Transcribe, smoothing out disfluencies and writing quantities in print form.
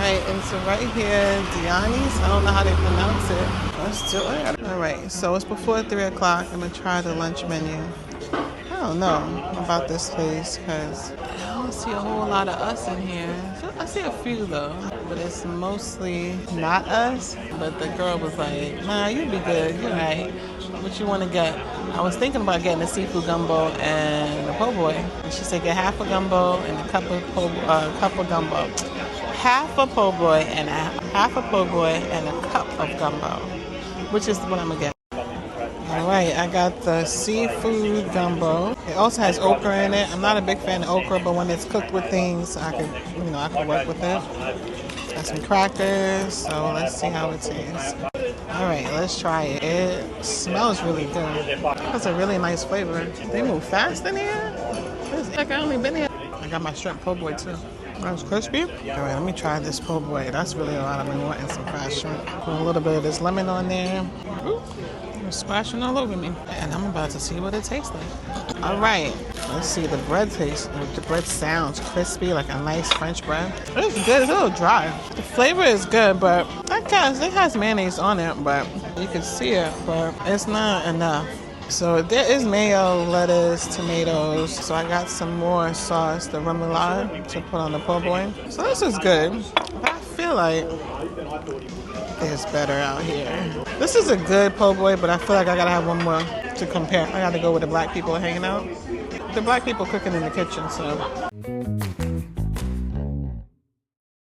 Alright, it's right here, Deanies. I don't know how they pronounce it. Let's do it. Alright, so it's before 3 o'clock. I'm gonna try the lunch menu. I don't know about this place because I don't see a whole lot of us in here. I see a few though, but it's mostly not us. But the girl was like, nah, you'd be good. You're right. What you want to get? I was thinking about getting a seafood gumbo and a po' boy. And she said get half a gumbo and a cup of gumbo. Half a po' boy and a cup of gumbo, which is what I'm gonna get. Alright, I got the seafood gumbo. It also has okra in it. I'm not a big fan of okra, but when it's cooked with things, I can work with it. Got some crackers, so let's see how it tastes. Alright, let's try it. It smells really good. It has a really nice flavor. They move fast in here. It's like I only been here. I got my shrimp po' boy too. That's crispy. Alright, let me try this po' boy. That's really a lot. I've been wanting some fried shrimp. Put a little bit of this lemon on there. Ooh. Splashing all over me, and I'm about to see what it tastes like. All right, let's see. The bread sounds crispy, like a nice French bread. It's good. It's a little dry. The flavor is good, but it has mayonnaise on it, but you can see it, but it's not enough. So there is mayo, lettuce, tomatoes. So I got some more sauce, the remoulade, to put on the po' boy. So this is good, but I feel like there's better out here. This is a good po' boy, but I feel like I gotta have one more to compare. I gotta go with the black people hanging out. The black people cooking in the kitchen, so.